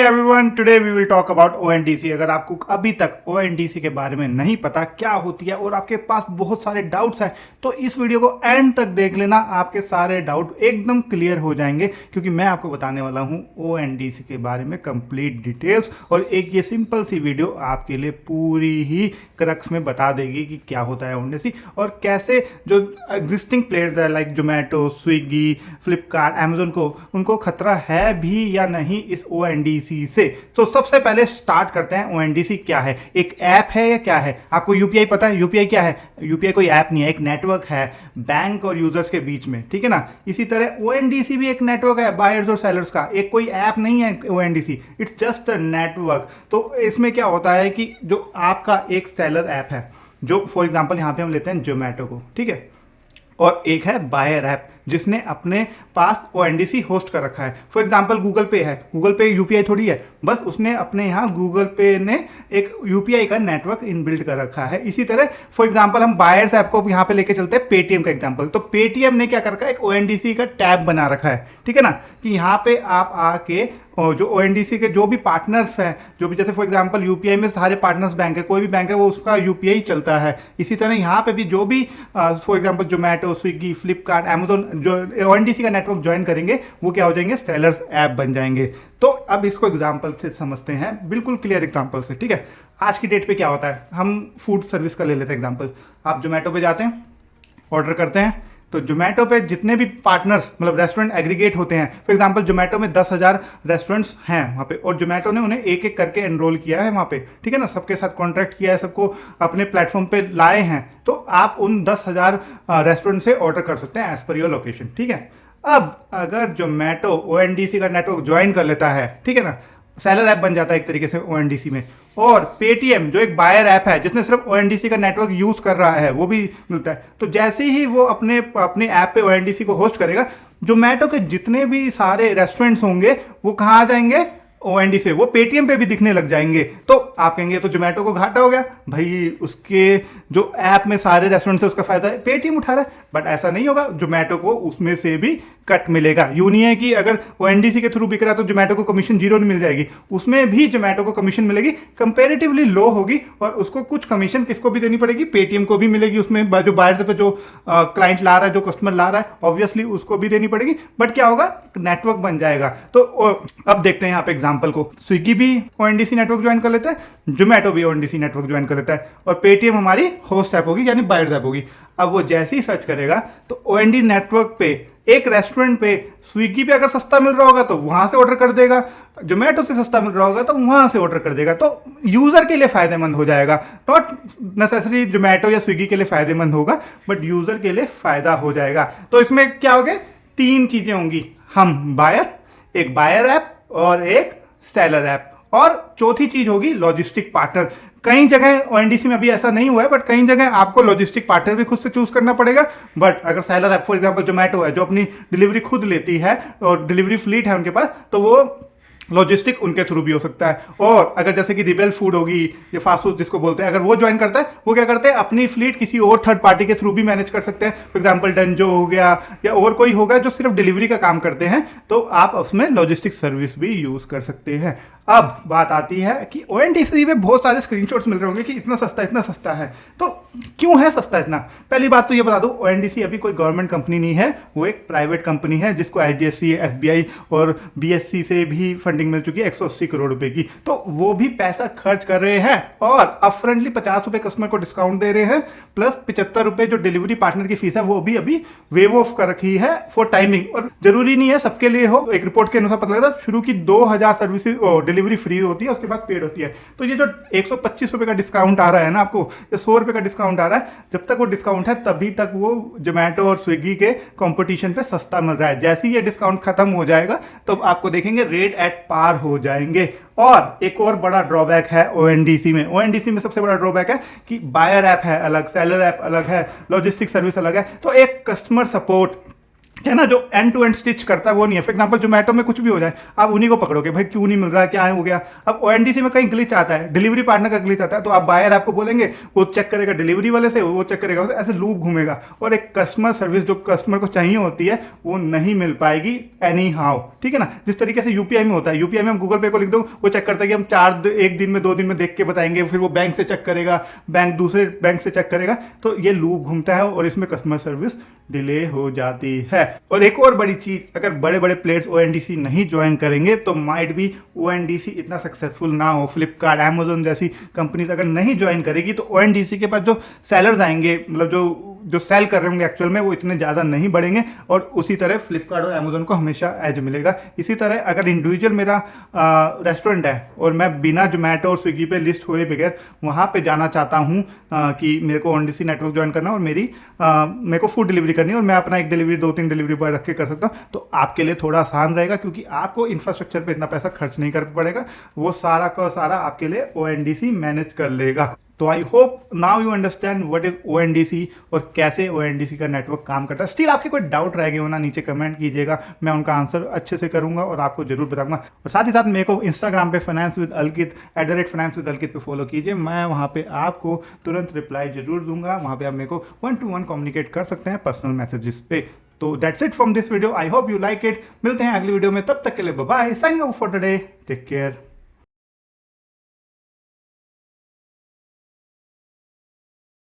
Everyone, today we will talk about ONDC. अगर आपको अभी तक ओएनडीसी के बारे में नहीं पता क्या होती है और आपके पास बहुत सारे डाउट्स हैं तो इस वीडियो को एंड तक देख लेना, आपके सारे डाउट एकदम क्लियर हो जाएंगे क्योंकि मैं आपको बताने वाला हूं ओएनडीसी के बारे में कंप्लीट डिटेल्स। और एक ये सिंपल सी वीडियो आपके लिए पूरी ही क्रक्स में बता देगी कि क्या होता है ओएनडीसी और कैसे जो एग्जिस्टिंग प्लेयर्स है like Zomato, Swiggy, Flipkart, Amazon को उनको खतरा है भी या नहीं इस ओएनडीसी से। तो सबसे पहले स्टार्ट करते हैं ओएनडीसी क्या है। एक ऐप है या क्या है? आपको यूपीआई पता है? यूपीआई क्या है? यूपीआई कोई ऐप नहीं है, एक नेटवर्क है बैंक और यूजर्स के बीच में, ठीक है ना। इसी तरह ओएनडीसी भी एक नेटवर्क है बायर्स और सेलर्स का, एक कोई ऐप नहीं है ONDC, it's just a network. तो इसमें क्या होता है कि जो आपका एक सेलर ऐप है, जो फॉर एग्जांपल यहाँ पे हम लेते हैं जोमेटो को, ठीक है, और एक है बायर ऐप जिसने अपने पास ओएनडीसी होस्ट कर रखा है। फॉर एग्जांपल गूगल पे है, गूगल पे यूपीआई थोड़ी है, बस उसने अपने यहाँ गूगल पे ने एक यूपीआई का नेटवर्क इनबिल्ट कर रखा है। इसी तरह फॉर एग्जांपल हम बायर्स ऐप को यहाँ पे लेके चलते हैं पेटीएम का एग्जांपल। तो पेटीएम ने क्या कर रखा है, एक ओएनडीसी का टैब बना रखा है, ठीक है ना, कि यहाँ पे आप आके और जो ओएनडीसी के जो भी पार्टनर्स हैं, जो भी जैसे फॉर एग्जांपल यूपीआई में सारे पार्टनर्स बैंक है, कोई भी बैंक है वो उसका यूपीआई चलता है। इसी तरह यहाँ पे भी जो भी for example Zomato, Swiggy, Flipkart, Amazon जो ओएनडीसी का नेटवर्क ज्वाइन करेंगे वो क्या हो जाएंगे, सेलर्स ऐप बन जाएंगे। तो अब इसको एग्जांपल से समझते हैं, बिल्कुल क्लियर एग्जांपल से, ठीक है। आज की डेट पे क्या होता है, हम फूड सर्विस का ले लेते हैं एग्जांपल। आप जोमेटो पे जाते हैं, ऑर्डर करते हैं, तो जोमेटो पे जितने भी पार्टनर्स मतलब रेस्टोरेंट एग्रीगेट होते हैं, फॉर एग्जांपल जोमेटो में 10,000 रेस्टोरेंट्स हैं वहाँ पे, और जोमेटो ने उन्हें एक एक करके एनरोल किया है वहाँ पे, ठीक है ना, सबके साथ कॉन्ट्रैक्ट किया है, सबको अपने प्लेटफॉर्म पे लाए हैं। तो आप उन 10,000 रेस्टोरेंट से ऑर्डर कर सकते हैं एज पर योर लोकेशन, ठीक है। अब अगर जोमेटो ओएनडीसी का नेटवर्क ज्वाइन कर लेता है, ठीक है ना, सेलर ऐप बन जाता है एक तरीके से ओएनडीसी में, और पेटीएम जो एक बायर ऐप है जिसने सिर्फ ओएनडीसी का नेटवर्क यूज कर रहा है वो भी मिलता है। तो जैसे ही वो अपने ऐप पे ओएनडीसी को होस्ट करेगा, जोमेटो के जितने भी सारे रेस्टोरेंट्स होंगे वो कहाँ आ जाएंगे, ओएनडीसी से, वो पेटीएम पे भी दिखने लग जाएंगे। तो आप कहेंगे तो जोमेटो को घाटा हो गया भाई, उसके जो ऐप में सारे रेस्टोरेंट से उसका फायदा है, पेटीएम उठा रहा है। बट ऐसा नहीं होगा, जोमेटो को उसमें से भी कट मिलेगा। यूं नहीं है कि अगर ओएनडीसी के थ्रू बिक रहा है तो जोमेटो को कमीशन जीरो नहीं मिल जाएगी, उसमें भी जोमेटो को कमीशन मिलेगी, कंपेरेटिवली लो होगी, और उसको कुछ कमीशन किसको भी देनी पड़ेगी, पेटीएम को भी मिलेगी, उसमें जो बाहर से जो क्लाइंट ला रहा है, जो कस्टमर ला रहा है, ऑब्वियसली उसको भी देनी पड़ेगी। बट क्या होगा, नेटवर्क बन जाएगा। तो अब देखते हैं यहाँ पे एग्जाम्पल को, स्विगी भी ओएनडीसी नेटवर्क ज्वाइन कर लेता है, जोमेटो भी ओएनडीसी नेटवर्क ज्वाइन कर लेता है, और पेटीएम हमारी होस्ट ऐप होगी यानी बायर्स ऐप होगी। अब वो जैसे ही सर्च करेगा तो ओएनडीसी नेटवर्क पे एक रेस्टोरेंट पे स्विगी पे अगर सस्ता मिल रहा होगा तो वहां से ऑर्डर कर देगा, जोमेटो से सस्ता मिल रहा होगा तो वहां से ऑर्डर कर देगा। तो यूजर के लिए फायदेमंद हो जाएगा, नॉट नेसेसरी जोमेटो या स्विगी के लिए फायदेमंद होगा, बट यूजर के लिए फायदा हो जाएगा। तो इसमें क्या हो गया, तीन चीजें होंगी, हम बायर, एक बायर ऐप और एक सेलर ऐप, और चौथी चीज होगी लॉजिस्टिक पार्टनर। कई जगह ओएनडीसी में अभी ऐसा नहीं हुआ है, बट कई जगह आपको लॉजिस्टिक पार्टनर भी खुद से चूज करना पड़ेगा। बट अगर seller app for example Zomato है जो अपनी डिलीवरी खुद लेती है और डिलीवरी फ्लीट है उनके पास, तो वो लॉजिस्टिक उनके थ्रू भी हो सकता है। और अगर जैसे कि रिबेल फूड होगी या फास्ट फूड जिसको बोलते हैं, अगर वो ज्वाइन करता है, वो क्या करते हैं, अपनी फ्लीट किसी और थर्ड पार्टी के थ्रू भी मैनेज कर सकते हैं। फॉर एग्जांपल डंजो हो गया या और कोई होगा जो सिर्फ डिलीवरी का काम करते हैं, तो आप उसमें लॉजिस्टिक सर्विस भी यूज कर सकते हैं। अब बात आती है कि ओएनडीसी में बहुत सारे स्क्रीनशॉट्स मिल रहे होंगे कि इतना सस्ता है। तो क्यों है सस्ता इतना? पहली बात तो ये बता दूं, ओएनडीसी अभी कोई गवर्नमेंट कंपनी नहीं है, वो एक प्राइवेट कंपनी है जिसको आईडीएफसी, एसबीआई और बीएससी से भी फंडिंग मिल चुकी है 180 करोड़ रुपए की। तो वो भी पैसा खर्च कर रहे हैं और अपफ्रंटली 50 रुपए कस्टमर को डिस्काउंट दे रहे हैं, प्लस 75 रुपए जो डिलीवरी पार्टनर की फीस है वो भी अभी वेव ऑफ कर रखी है फॉर टाइमिंग। और जरूरी नहीं है सबके लिए हो, एक रिपोर्ट के अनुसार पता लगा शुरू की 2000 सर्विसेज डिलीवरी फ्री होती है, उसके बाद पेड होती है। तो ये जो 125 रुपए का डिस्काउंट आ रहा है ना आपको, या 100 रुपए का डिस्काउंट आ रहा है, जब तक वो डिस्काउंट है तभी तक वो जोमेटो और स्विगी के कंपटीशन पे सस्ता मिल रहा है। जैसे ही ये डिस्काउंट खत्म हो जाएगा तो आपको देखेंगे रेट एट पार हो जाएंगे। और एक और बड़ा ड्रॉबैक है ओएनडीसी में, ओएनडीसी में सबसे बड़ा ड्रॉबैक है कि बायर ऐप है अलग, सेलर ऐप अलग है, लॉजिस्टिक सर्विस अलग है, तो एक कस्टमर सपोर्ट क्या ना, जो एंड टू एंड स्टिच करता है वो नहीं है। फॉर एग्जांपल जोमेटो में कुछ भी हो जाए आप उन्हीं को पकड़ोगे, भाई क्यों नहीं मिल रहा, क्या हो गया। अब ओएनडीसी में कहीं ग्लिच आता है, डिलीवरी पार्टनर का ग्लिच आता है, तो आप बायर आपको बोलेंगे, वो चेक करेगा डिलीवरी वाले से, वो चेक करेगा, ऐसे लूप घूमेगा और एक कस्टमर सर्विस जो कस्टमर को चाहिए होती है वो नहीं मिल पाएगी एनी हाउ, ठीक है ना। जिस तरीके से यूपीआई में होता है, यूपीआई में हम गूगल पे को लिख दो, वो चेक करता है कि हम एक दिन में 2 दिन में देख के बताएंगे, फिर वो बैंक से चेक करेगा, बैंक दूसरे बैंक से चेक करेगा, तो ये लूप घूमता है और इसमें कस्टमर सर्विस डिले हो जाती है। और एक और बड़ी चीज, अगर बड़े बड़े प्लेयर्स ओएनडीसी नहीं ज्वाइन करेंगे तो माइट भी ओएनडीसी इतना सक्सेसफुल ना हो। फ्लिपकार्ट, अमेजोन जैसी कंपनीज अगर नहीं ज्वाइन करेगी तो ओएनडीसी के पास जो सेलर्स आएंगे, मतलब जो सेल कर रहे होंगे एक्चुअल में, वो इतने ज़्यादा नहीं बढ़ेंगे और उसी तरह फ्लिपकार्ट और अमेजोन को हमेशा एज मिलेगा। इसी तरह अगर इंडिविजुअल मेरा रेस्टोरेंट है और मैं बिना जोमेटो और स्विगी पे लिस्ट हुए बगैर वहाँ पे जाना चाहता हूँ कि मेरे को ओएनडीसी नेटवर्क ज्वाइन करना और मेरे को फूड डिलीवरी करनी है और मैं अपना एक डिलीवरी 2-3 डिलीवरी बॉय रख के कर सकता हूँ, तो आपके लिए थोड़ा आसान रहेगा क्योंकि आपको इंफ्रास्ट्रक्चर पे इतना पैसा खर्च नहीं कर पड़ेगा, वो सारा का सारा आपके लिए ओएनडीसी मैनेज कर लेगा। तो I hope now you understand what is ONDC और कैसे ओएनडीसी का नेटवर्क काम करता है। स्टिल आपके कोई डाउट रह गए हो ना, नीचे कमेंट कीजिएगा, मैं उनका आंसर अच्छे से करूंगा और आपको जरूर बताऊंगा। और साथ ही साथ मेरे को इंस्टाग्राम पे finance with Ankit @finance with Ankit पे फॉलो कीजिए, मैं वहाँ पे आपको तुरंत रिप्लाई जरूर दूंगा। वहाँ पे आप मेरे को 1-to-1 कम्युनिकेट कर सकते हैं पर्सनल मैसेजेस पे। तो that's it from this video, I hope you like it. मिलते हैं अगली वीडियो में, तब तक के लिए bye bye, signing off for today, take care.